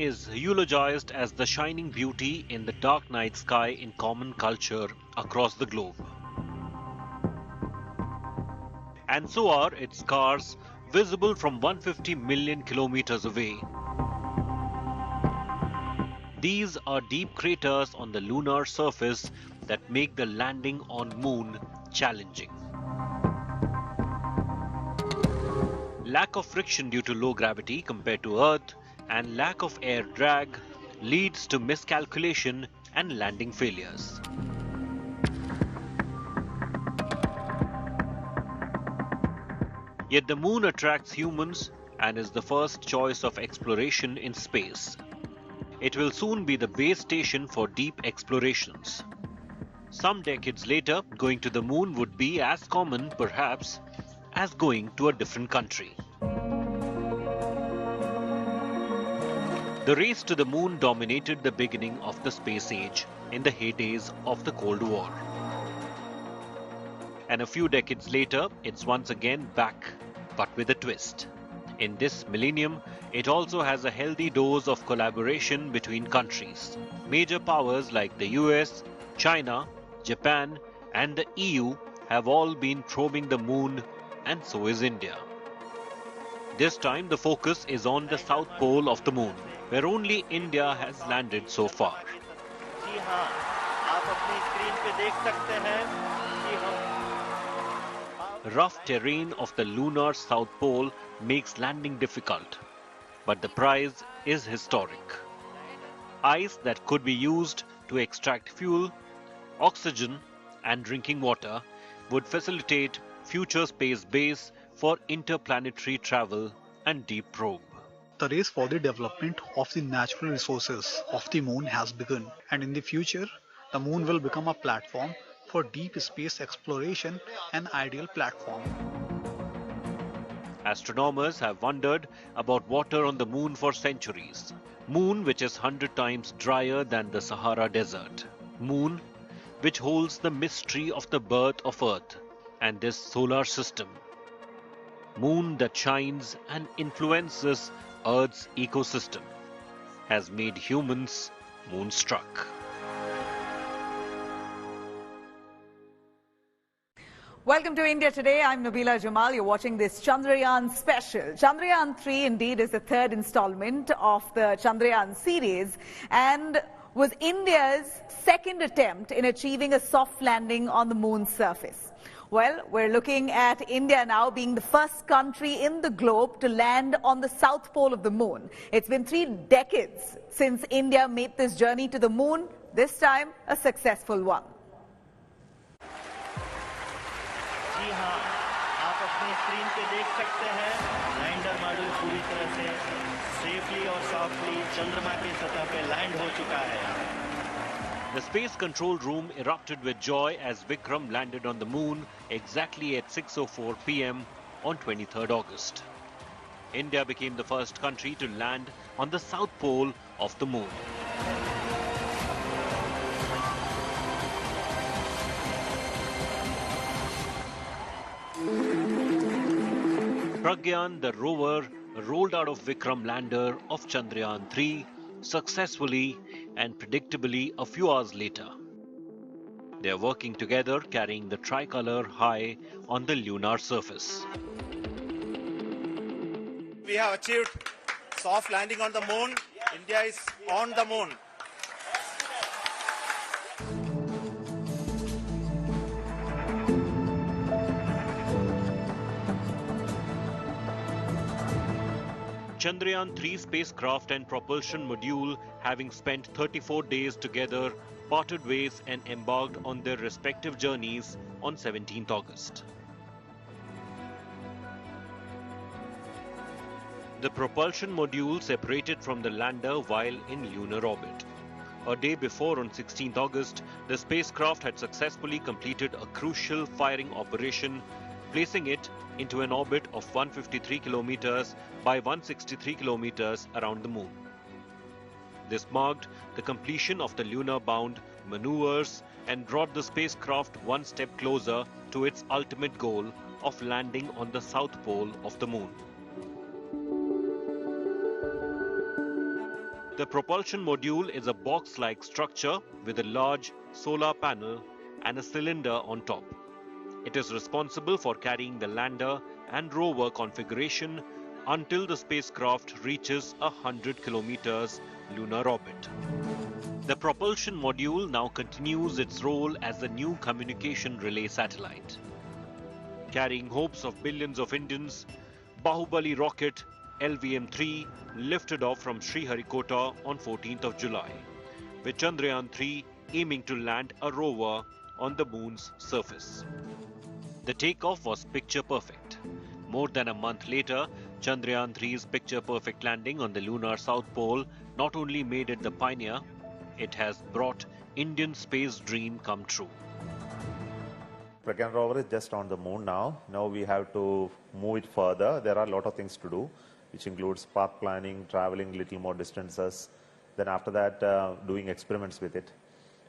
is eulogized as the shining beauty in the dark night sky in common culture across the globe. And so are its scars, visible from 150 million kilometers away. These are deep craters on the lunar surface that make the landing on Moon challenging. Lack of friction due to low gravity compared to Earth and lack of air drag leads to miscalculation and landing failures. Yet the Moon attracts humans and is the first choice of exploration in space. It will soon be the base station for deep explorations. Some decades later, going to the Moon would be as common, perhaps, as going to a different country. The race to the Moon dominated the beginning of the space age in the heydays of the Cold War. And a few decades later, it's once again back, but with a twist. In this millennium, it also has a healthy dose of collaboration between countries. Major powers like the US, China, Japan, and the EU have all been probing the Moon, and so is India. This time the focus is on the south pole of the Moon, where only India has landed so far. Rough terrain of the lunar south pole makes landing difficult, but the prize is historic. Ice that could be used to extract fuel, oxygen, and drinking water would facilitate future space base for interplanetary travel and deep probe. The race for the development of the natural resources of the Moon has begun, and in the future, the Moon will become a platform for deep space exploration, an ideal platform. Astronomers have wondered about water on the Moon for centuries. Moon, which is 100 times drier than the Sahara Desert. Moon, which holds the mystery of the birth of Earth and this solar system. Moon that shines and influences Earth's ecosystem has made humans moonstruck. Welcome to India Today. I'm Nabila Jamal. You're watching this Chandrayaan special. Chandrayaan 3 indeed is the third installment of the Chandrayaan series and was India's second attempt in achieving a soft landing on the Moon's surface. Well, we're looking at India now being the first country in the globe to land on the south pole of the Moon. It's been 3 decades since India made this journey to the Moon, this time a successful one. जी हाँ, आप अपनी screen पे देख सकते हैं lander module पूरी तरह से सेफली और सॉफ्टली चंद्रमा की सतह पे लैंड हो चुका है. The space control room erupted with joy as Vikram landed on the Moon exactly at 6:04 p.m. on 23rd August. India became the first country to land on the south pole of the Moon. Pragyan, the rover, rolled out of Vikram lander of Chandrayaan 3 successfully and predictably a few hours later. They are working together, carrying the tricolor high on the lunar surface. We have achieved soft landing on the Moon. India is on the Moon. Chandrayaan 3 spacecraft and propulsion module, having spent 34 days together, parted ways and embarked on their respective journeys on 17th August. The propulsion module separated from the lander while in lunar orbit. A day before, on 16th August, the spacecraft had successfully completed a crucial firing operation, placing it into an orbit of 153 kilometers by 163 kilometers around the Moon. This marked the completion of the lunar-bound maneuvers and brought the spacecraft one step closer to its ultimate goal of landing on the south pole of the Moon. The propulsion module is a box-like structure with a large solar panel and a cylinder on top. It is responsible for carrying the lander and rover configuration until the spacecraft reaches 100 kilometers lunar orbit. The propulsion module now continues its role as the new communication relay satellite. Carrying hopes of billions of Indians, Bahubali rocket LVM-3 lifted off from Sriharikota on 14th of July, with Chandrayaan-3 aiming to land a rover on the moon's surface. The takeoff was picture perfect. More than a month later, Chandrayaan-3's picture-perfect landing on the lunar south pole not only made it the pioneer, it has brought Indian space dream come true. Pragyan rover is just on the moon now. Now we have to move it further. There are a lot of things to do, which includes path planning, traveling little more distances. Then after that, doing experiments with it.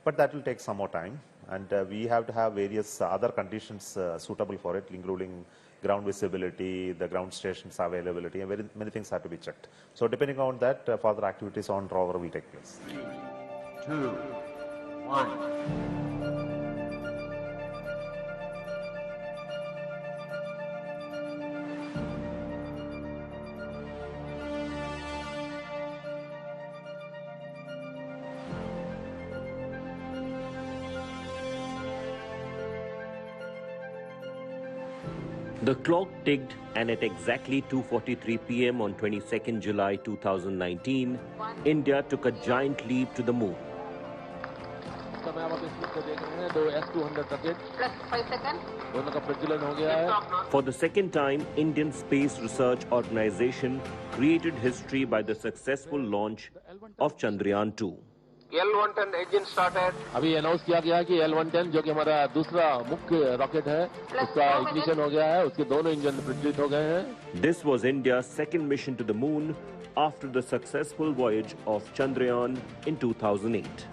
But that will take some more time. And we have to have various other conditions suitable for it, including ground visibility, the ground station's availability, and very many things have to be checked. So depending on that, further activities on rover will take place. 3, 2, 1. The clock ticked, and at exactly 2:43 p.m. on 22nd July 2019, India took a giant leap to the moon. For the second time, Indian Space Research Organization created history by the successful launch of Chandrayaan-2. L110 engine started. अभी announce किया गया है कि L110 जो कि हमारा दूसरा मुख्य रॉकेट है उसका इग्निशन हो गया है, उसके दोनों इंजन प्रज्वलित हो गए हैं. This was India's second mission to the moon after the successful voyage of Chandrayaan in 2008.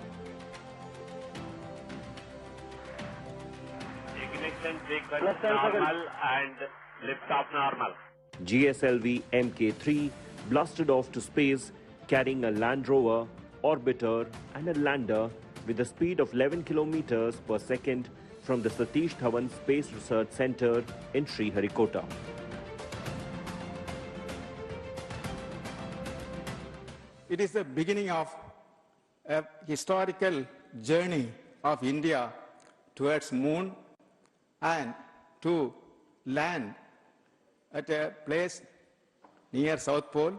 Ignition sequence normal and liftoff normal. GSLV Mk3 blasted off to space carrying a Land Rover, orbiter and a lander with a speed of 11 kilometers per second from the Satish Dhawan Space Research Center in Sriharikota. It is the beginning of a historical journey of India towards moon and to land at a place near South Pole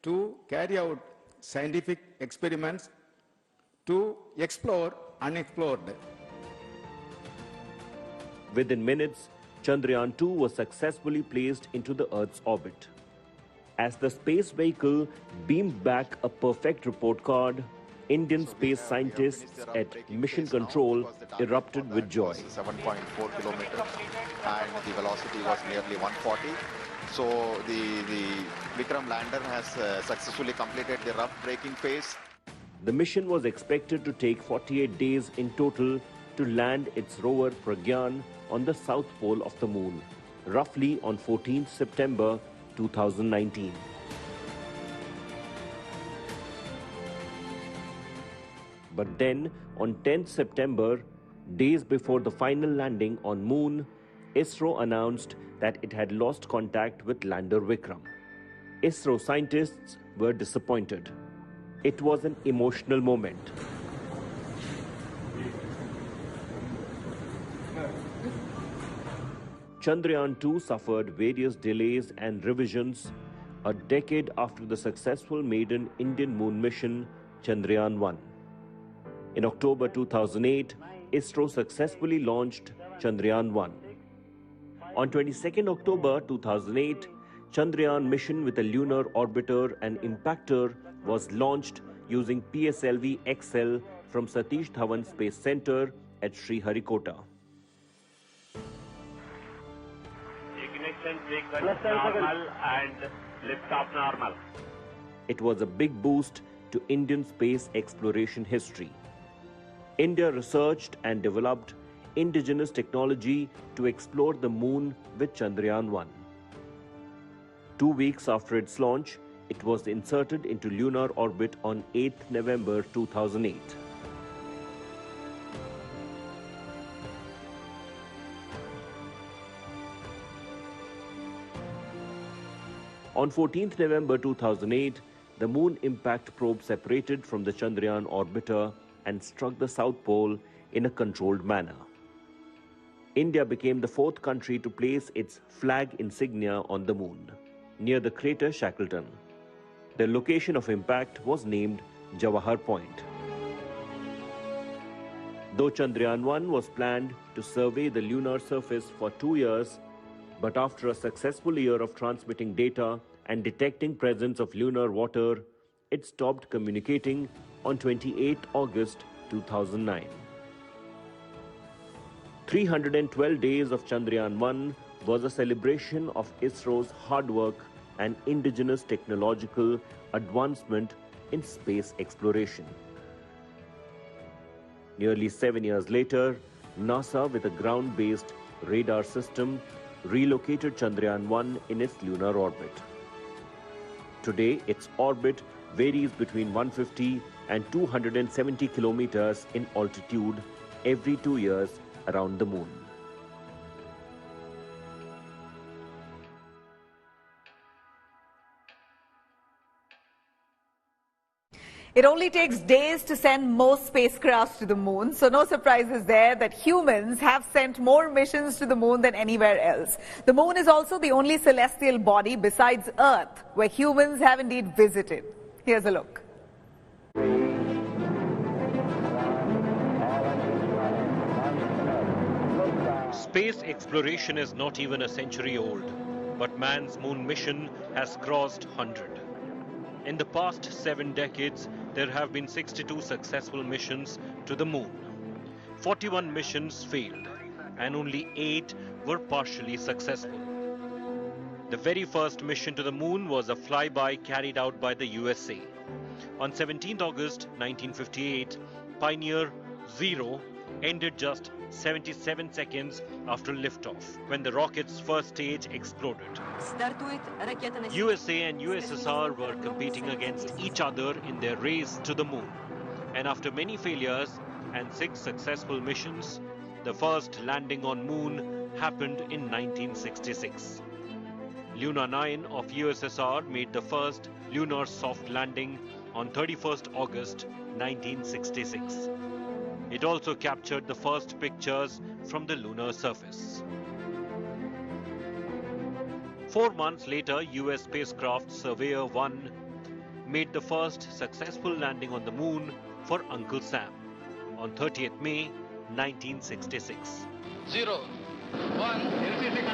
to carry out scientific experiments to explore unexplored. Within minutes, Chandrayaan-2 was successfully placed into the Earth's orbit. As the space vehicle beamed back a perfect report card, Indian space scientists at Mission Control erupted with joy. 7.4 kilometers and the velocity was nearly 140. So the Vikram lander has successfully completed the rough braking phase. The mission was expected to take 48 days in total to land its rover Pragyan on the south pole of the moon, roughly on 14th September 2019. But then, on 10th September, days before the final landing on moon, ISRO announced that it had lost contact with lander Vikram. ISRO scientists were disappointed. It was an emotional moment. Chandrayaan-2 suffered various delays and revisions a decade after the successful maiden Indian moon mission, Chandrayaan-1. In October 2008, ISRO successfully launched Chandrayaan-1. On 22nd October 2008, Chandrayaan mission with a lunar orbiter and impactor was launched using PSLV XL from Satish Dhawan Space Center at Sriharikota. Ignition sequence normal and liftoff normal. It was a big boost to Indian space exploration history. India researched and developed indigenous technology to explore the moon with Chandrayaan-1. 2 weeks after its launch, It was inserted into lunar orbit on 8th November 2008. On 14th November 2008, the Moon Impact Probe separated from the Chandrayaan orbiter and struck the South Pole in a controlled manner. India became the 4th country to place its flag insignia on the Moon, near the crater Shackleton. The location of impact was named Jawahar Point. Though Chandrayaan-1 was planned to survey the lunar surface for 2 years, but after a successful year of transmitting data and detecting presence of lunar water, it stopped communicating on 28 August 2009. 312 days of Chandrayaan-1 was a celebration of ISRO's hard work and indigenous technological advancement in space exploration. Nearly 7 years later, NASA, with a ground-based radar system, relocated Chandrayaan-1 in its lunar orbit. Today, its orbit varies between 150 and 270 kilometers in altitude every 2 years around the Moon. It only takes days to send most spacecrafts to the Moon, so no surprises there that humans have sent more missions to the Moon than anywhere else. The Moon is also the only celestial body besides Earth where humans have indeed visited. Here's a look. Space exploration is not even a century old, but man's moon mission has crossed 100. In the past 7 decades, there have been 62 successful missions to the moon. 41 missions failed, and only 8 were partially successful. The very first mission to the moon was a flyby carried out by the USA. On 17 August 1958, Pioneer 0 ended just 77 seconds after liftoff, when the rocket's first stage exploded. USA and USSR were competing against each other in their race to the moon. And after many failures and 6 successful missions, the first landing on moon happened in 1966. Luna 9 of USSR made the first lunar soft landing on 31st August 1966. It also captured the first pictures from the lunar surface. 4 months later, US spacecraft Surveyor 1 made the first successful landing on the moon for Uncle Sam on 30th May 1966. 0, 1, 2, 3, 4.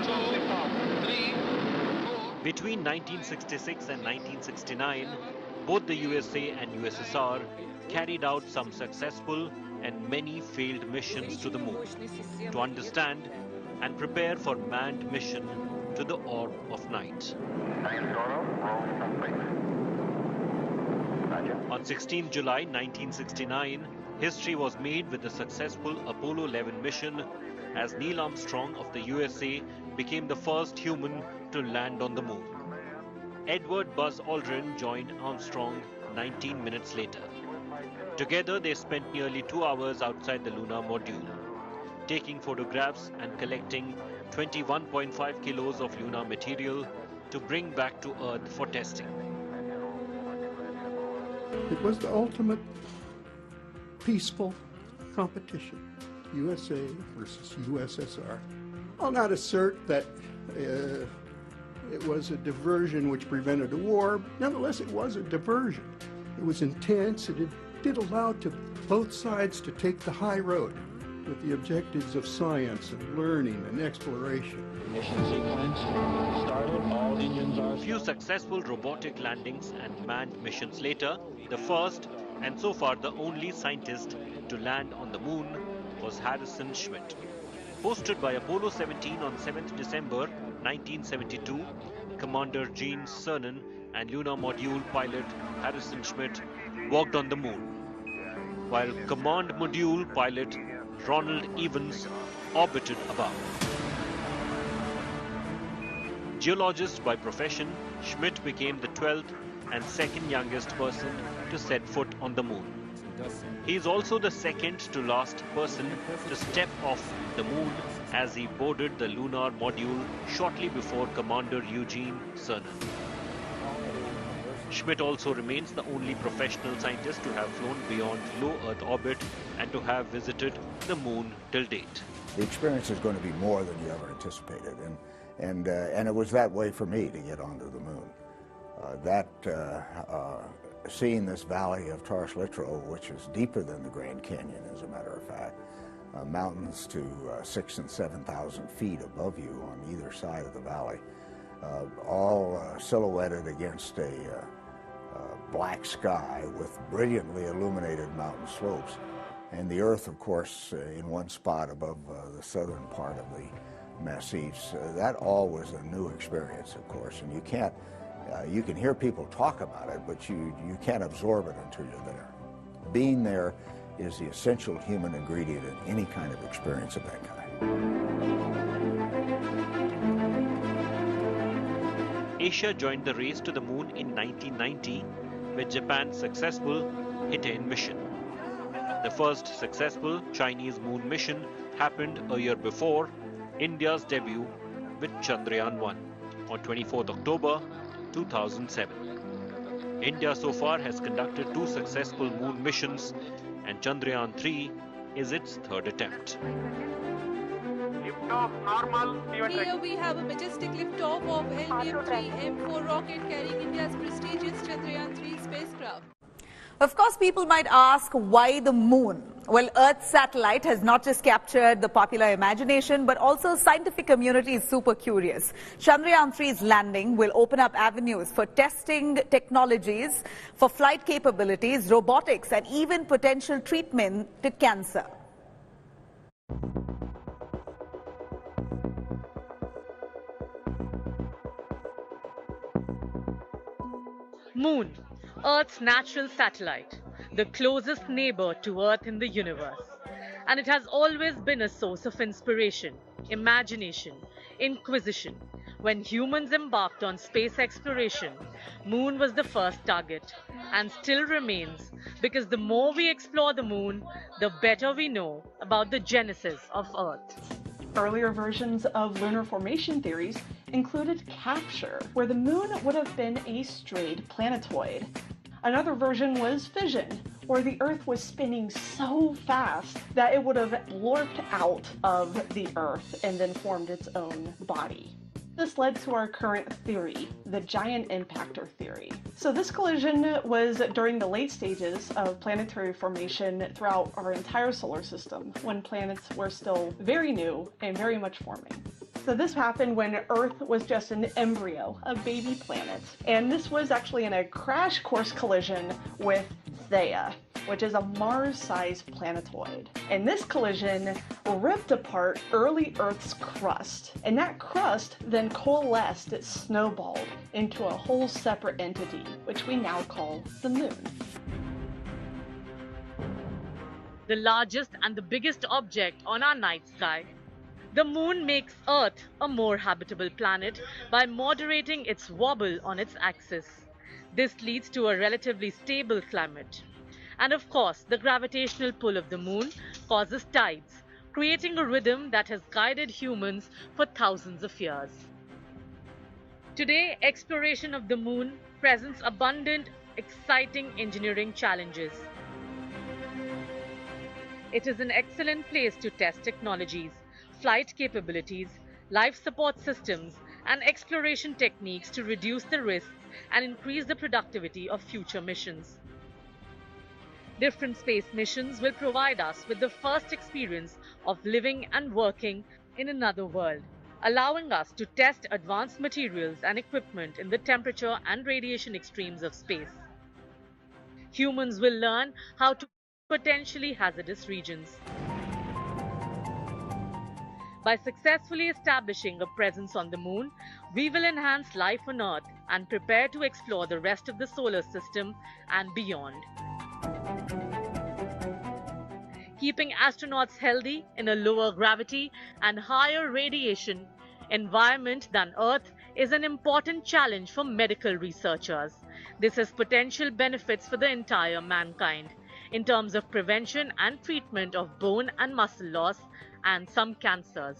Between 1966 and 1969, both the USA and USSR carried out some successful and many failed missions to the moon to understand and prepare for manned mission to the orb of night. On 16 July 1969, history was made with the successful Apollo 11 mission as Neil Armstrong of the USA became the first human to land on the moon. Edward Buzz Aldrin joined Armstrong 19 minutes later. Together, they spent nearly 2 hours outside the lunar module, taking photographs and collecting 21.5 kilos of lunar material to bring back to Earth for testing. It was the ultimate peaceful competition, USA versus USSR. I'll not assert that it was a diversion which prevented a war. Nonetheless, it was a diversion. It was intense, and it did allow to both sides to take the high road with the objectives of science and learning and exploration. Mission sequence started, all engines are... Few successful robotic landings and manned missions later, the first and so far the only scientist to land on the moon was Harrison Schmitt. Posted by Apollo 17 on 7th December 1972, Commander Gene Cernan and lunar module pilot Harrison Schmitt walked on the moon, while command module pilot Ronald Evans orbited above. Geologist by profession, Schmitt became the 12th and second youngest person to set foot on the moon. He is also the second to last person to step off the moon, as he boarded the lunar module shortly before Commander Eugene Cernan. Schmidt also remains the only professional scientist to have flown beyond low Earth orbit and to have visited the moon till date. The experience is going to be more than you ever anticipated, and it was that way for me to get onto the moon. Seeing this valley of Taurus Littrow, which is deeper than the Grand Canyon, as a matter of fact, mountains to 6,000 and 7,000 feet above you on either side of the valley, all silhouetted against a black sky with brilliantly illuminated mountain slopes, and the Earth, of course, in one spot above the southern part of the Massifs. That all was a new experience, of course, and you can't. You can hear people talk about it, but you can't absorb it until you're there. Being there is the essential human ingredient in any kind of experience of that kind. Asia joined the race to the moon in 1990 with Japan's successful Hiten mission. The first successful Chinese moon mission happened a year before India's debut with Chandrayaan 1 on 24th October 2007. India so far has conducted 2 successful moon missions, and Chandrayaan 3 is its third attempt. Liftoff normal. Here we have a majestic liftoff of LVM-3M4 rocket carrying India's prestigious Chandrayaan 3 spacecraft. Of course, people might ask, why the moon? Well, Earth's satellite has not just captured the popular imagination, but also scientific community is super curious. Chandrayaan 3's landing will open up avenues for testing technologies, for flight capabilities, robotics, and even potential treatment to cancer. Moon, Earth's natural satellite, the closest neighbor to Earth in the universe. And it has always been a source of inspiration, imagination, inquisition. When humans embarked on space exploration, Moon was the first target and still remains, because the more we explore the Moon, the better we know about the genesis of Earth. Earlier versions of lunar formation theories included capture, where the moon would have been a strayed planetoid. Another version was fission, where the Earth was spinning so fast that it would have warped out of the Earth and then formed its own body. This led to our current theory, the giant impactor theory. So this collision was during the late stages of planetary formation throughout our entire solar system, when planets were still very new and very much forming. So this happened when Earth was just an embryo, a baby planet. And this was actually in a crash course collision with Theia, which is a Mars-sized planetoid. And this collision ripped apart early Earth's crust. And that crust then coalesced, it snowballed into a whole separate entity, which we now call the Moon. The largest and the biggest object on our night sky, the Moon makes Earth a more habitable planet by moderating its wobble on its axis. This leads to a relatively stable climate. And of course, the gravitational pull of the Moon causes tides, creating a rhythm that has guided humans for thousands of years. Today, exploration of the Moon presents abundant, exciting engineering challenges. It is an excellent place to test technologies, flight capabilities, life support systems, and exploration techniques to reduce the risks and increase the productivity of future missions. Different space missions will provide us with the first experience of living and working in another world, allowing us to test advanced materials and equipment in the temperature and radiation extremes of space. Humans will learn how to potentially hazardous regions. By successfully establishing a presence on the Moon, we will enhance life on Earth and prepare to explore the rest of the solar system and beyond. Keeping astronauts healthy in a lower gravity and higher radiation environment than Earth is an important challenge for medical researchers. This has potential benefits for the entire mankind in terms of prevention and treatment of bone and muscle loss and some cancers.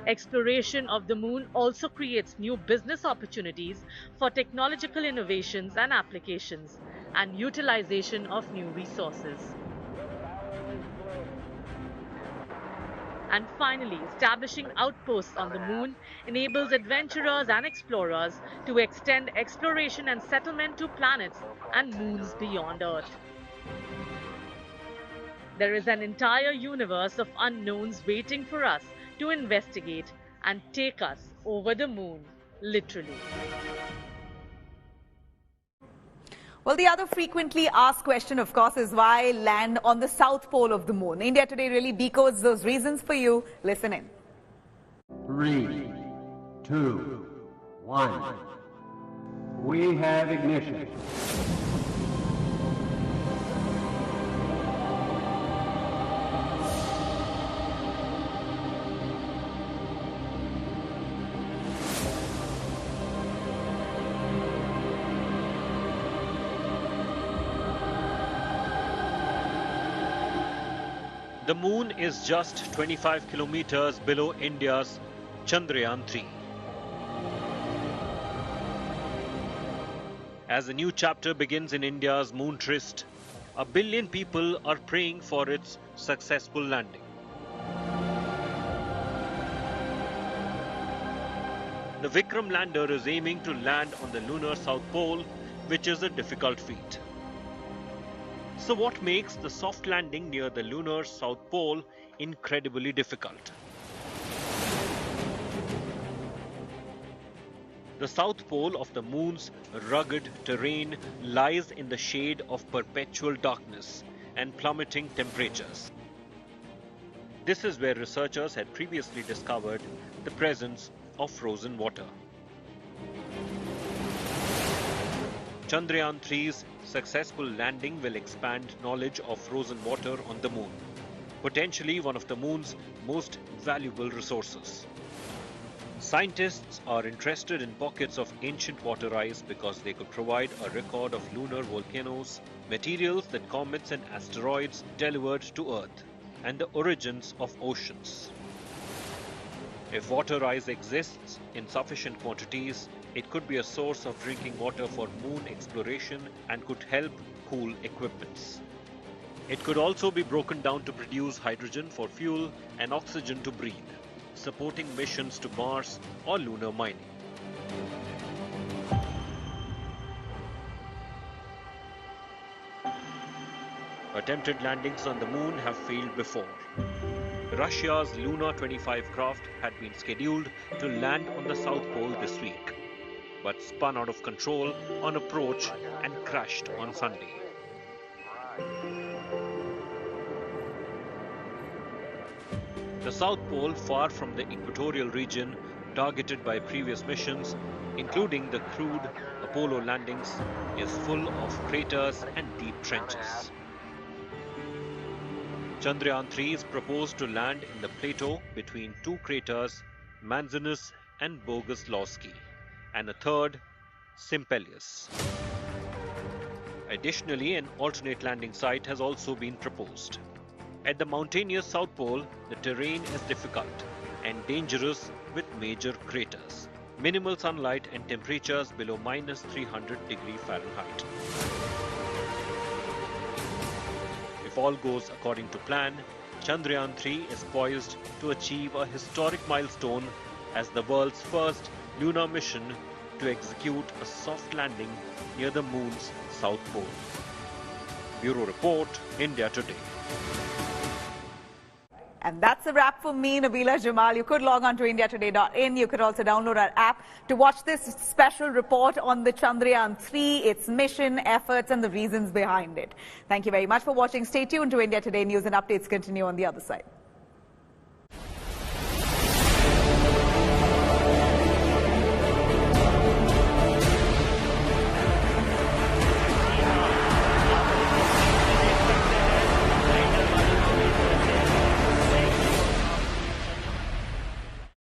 Exploration of the moon also creates new business opportunities for technological innovations and applications, and utilization of new resources. And finally, establishing outposts on the moon enables adventurers and explorers to extend exploration and settlement to planets and moons beyond Earth. There is an entire universe of unknowns waiting for us to investigate and take us over the moon, literally. Well, the other frequently asked question, of course, is why land on the south pole of the moon? India Today really decodes those reasons for you. Listen in. 3, 2, 1. We have ignition. The moon is just 25 kilometers below India's Chandrayaan 3. As a new chapter begins in India's moon tryst, 1 billion people are praying for its successful landing. The Vikram lander is aiming to land on the lunar south pole, which is a difficult feat. So what makes the soft landing near the lunar south pole incredibly difficult? The south pole of the moon's rugged terrain lies in the shade of perpetual darkness and plummeting temperatures. This is where researchers had previously discovered the presence of frozen water. Chandrayaan 3's successful landing will expand knowledge of frozen water on the moon, potentially one of the moon's most valuable resources. Scientists are interested in pockets of ancient water ice because they could provide a record of lunar volcanoes, materials that comets and asteroids delivered to Earth, and the origins of oceans. If water ice exists in sufficient quantities, it could be a source of drinking water for moon exploration and could help cool equipments. It could also be broken down to produce hydrogen for fuel and oxygen to breathe, supporting missions to Mars or lunar mining. Attempted landings on the moon have failed before. Russia's Luna 25 craft had been scheduled to land on the South Pole this week, but spun out of control on approach and crashed on Sunday. The South Pole, far from the equatorial region targeted by previous missions, including the crewed Apollo landings, is full of craters and deep trenches. Chandrayaan 3 is proposed to land in the plateau between two craters, Manzinus and Boguslawski, and a third, Simpelius. Additionally, an alternate landing site has also been proposed. At the mountainous South Pole, the terrain is difficult and dangerous with major craters, minimal sunlight and temperatures below -300°F. If all goes according to plan, Chandrayaan 3 is poised to achieve a historic milestone as the world's first lunar mission to execute a soft landing near the moon's south pole. Bureau Report, India Today. And that's a wrap for me, Nabila Jamal. You could log on to indiatoday.in. You could also download our app to watch this special report on the Chandrayaan 3, its mission, efforts, and the reasons behind it. Thank you very much for watching. Stay tuned to India Today. News and updates continue on the other side.